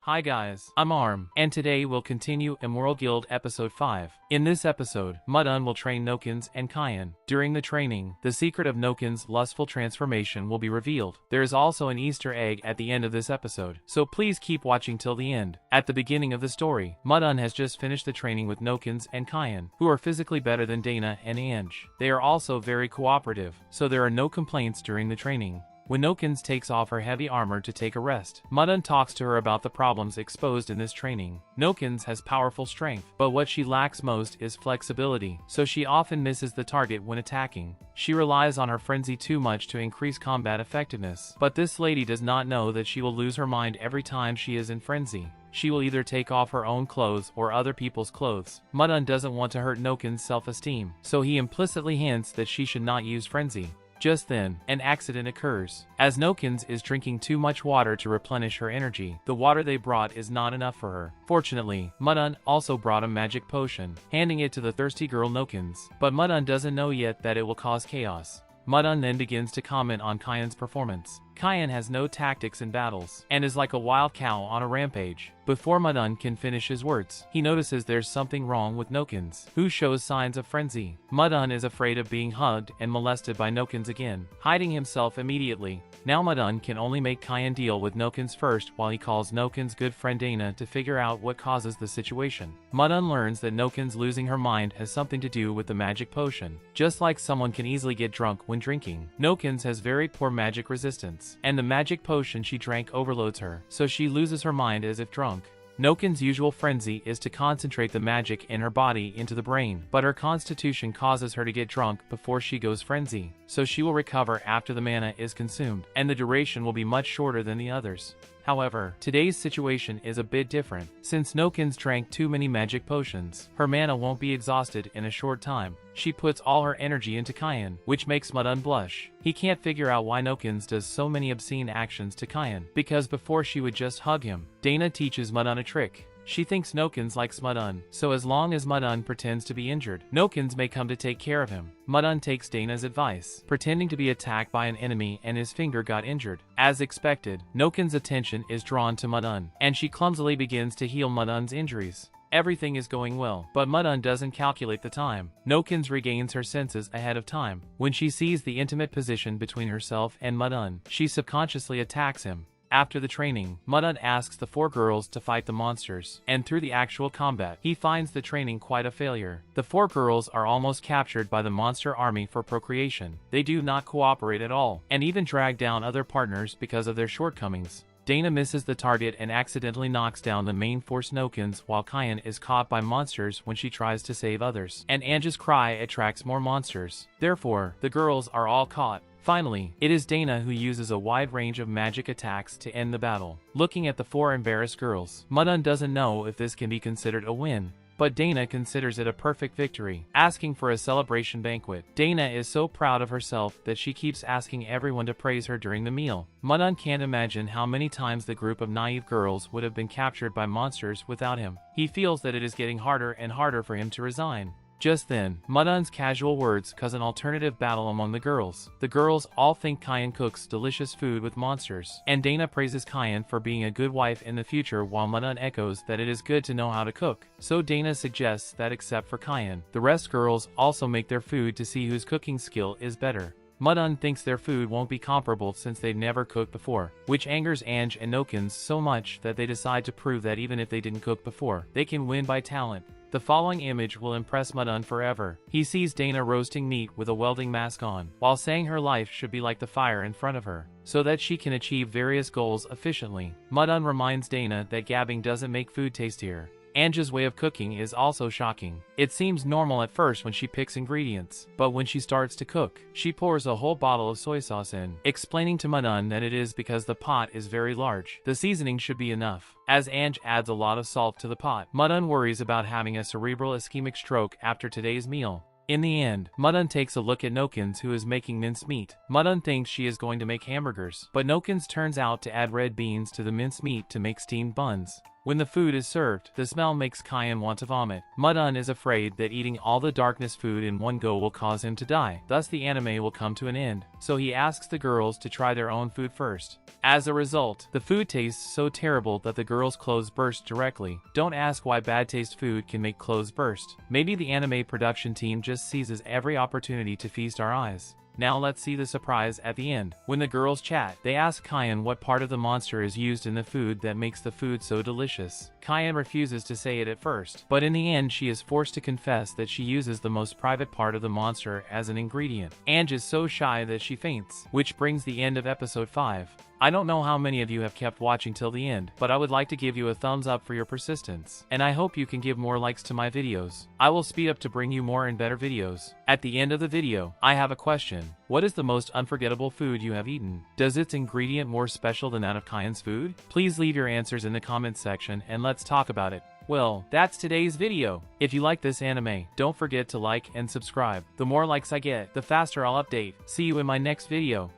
Hi guys, I'm Arm, and today we'll continue Immoral Guild episode 5. In this episode, Mudun will train Nokins and Kyan. During the training, the secret of Nokin's lustful transformation will be revealed. There is also an Easter egg at the end of this episode, so please keep watching till the end. At the beginning of the story, Mudun has just finished the training with Nokins and Kyan, who are physically better than Dana and Ange. They are also very cooperative, so there are no complaints during the training. When Nokins takes off her heavy armor to take a rest, Mudun talks to her about the problems exposed in this training. Nokins has powerful strength, but what she lacks most is flexibility, so she often misses the target when attacking. She relies on her frenzy too much to increase combat effectiveness, but this lady does not know that she will lose her mind every time she is in frenzy. She will either take off her own clothes or other people's clothes. Mudun doesn't want to hurt Nokin's self-esteem, so he implicitly hints that she should not use frenzy. Just then, an accident occurs. As Nokins is drinking too much water to replenish her energy, the water they brought is not enough for her. Fortunately, Mudun also brought a magic potion, handing it to the thirsty girl Nokins. But Mudun doesn't know yet that it will cause chaos. Mudun then begins to comment on Kyan's performance. Kyan has no tactics in battles, and is like a wild cow on a rampage. Before Mudun can finish his words, he notices there's something wrong with Nokins, who shows signs of frenzy. Mudun is afraid of being hugged and molested by Nokins again, hiding himself immediately. Now Mudun can only make Kyan deal with Nokins first while he calls Nokins' good friend Dana to figure out what causes the situation. Mudun learns that Nokins losing her mind has something to do with the magic potion. Just like someone can easily get drunk when drinking, Nokins has very poor magic resistance, and the magic potion she drank overloads her, so she loses her mind as if drunk. Nokin's usual frenzy is to concentrate the magic in her body into the brain, but her constitution causes her to get drunk before she goes frenzy, so she will recover after the mana is consumed, and the duration will be much shorter than the others. However, today's situation is a bit different. Since Nokins drank too many magic potions, her mana won't be exhausted in a short time. She puts all her energy into Kyan, which makes Mudun blush. He can't figure out why Nokins does so many obscene actions to Kyan, because before she would just hug him. Dana teaches Mudun a trick. She thinks Nokins likes Mudun, so as long as Mudun pretends to be injured, Nokins may come to take care of him. Mudun takes Dana's advice, pretending to be attacked by an enemy and his finger got injured. As expected, Nokins' attention is drawn to Mudun, and she clumsily begins to heal Mudun's injuries. Everything is going well, but Mudun doesn't calculate the time. Nokins regains her senses ahead of time. When she sees the intimate position between herself and Mudun, she subconsciously attacks him. After the training, Mudun asks the 4 girls to fight the monsters, and through the actual combat, he finds the training quite a failure. The 4 girls are almost captured by the monster army for procreation. They do not cooperate at all, and even drag down other partners because of their shortcomings. Dana misses the target and accidentally knocks down the main force Nokins while Kyan is caught by monsters when she tries to save others, and Ange's cry attracts more monsters. Therefore, the girls are all caught. Finally, it is Dana who uses a wide range of magic attacks to end the battle. Looking at the 4 embarrassed girls, Mudun doesn't know if this can be considered a win, but Dana considers it a perfect victory, asking for a celebration banquet. Dana is so proud of herself that she keeps asking everyone to praise her during the meal. Mudun can't imagine how many times the group of naive girls would have been captured by monsters without him. He feels that it is getting harder and harder for him to resign. Just then, Mudun's casual words cause an alternative battle among the girls. The girls all think Kyan cooks delicious food with monsters, and Dana praises Kyan for being a good wife in the future while Mudun echoes that it is good to know how to cook. So Dana suggests that except for Kyan, the rest girls also make their food to see whose cooking skill is better. Mudun thinks their food won't be comparable since they've never cooked before, which angers Ange and Nokins so much that they decide to prove that even if they didn't cook before, they can win by talent. The following image will impress Mudun forever. He sees Dana roasting meat with a welding mask on, while saying her life should be like the fire in front of her, so that she can achieve various goals efficiently. Mudun reminds Dana that gabbing doesn't make food tastier. Ange's way of cooking is also shocking. It seems normal at first when she picks ingredients, but when she starts to cook, she pours a whole bottle of soy sauce in, explaining to Mudun that it is because the pot is very large. The seasoning should be enough. As Ange adds a lot of salt to the pot, Mudun worries about having a cerebral ischemic stroke after today's meal. In the end, Mudun takes a look at Nokins who is making mincemeat. Mudun thinks she is going to make hamburgers, but Nokins turns out to add red beans to the mincemeat to make steamed buns. When the food is served, the smell makes Kayan want to vomit. Mudun is afraid that eating all the darkness food in one go will cause him to die, thus the anime will come to an end, so he asks the girls to try their own food first. As a result, the food tastes so terrible that the girls' clothes burst directly. Don't ask why bad taste food can make clothes burst. Maybe the anime production team just seizes every opportunity to feast our eyes. Now let's see the surprise at the end. When the girls chat, they ask Kayan what part of the monster is used in the food that makes the food so delicious. Kayan refuses to say it at first, but in the end she is forced to confess that she uses the most private part of the monster as an ingredient. Ange is so shy that she faints, which brings the end of episode 5. I don't know how many of you have kept watching till the end, but I would like to give you a thumbs up for your persistence, and I hope you can give more likes to my videos. I will speed up to bring you more and better videos. At the end of the video, I have a question. What is the most unforgettable food you have eaten? Does its ingredient more special than that of Kayan's food? Please leave your answers in the comments section and let's talk about it. Well, that's today's video. If you like this anime, don't forget to like and subscribe. The more likes I get, the faster I'll update. See you in my next video.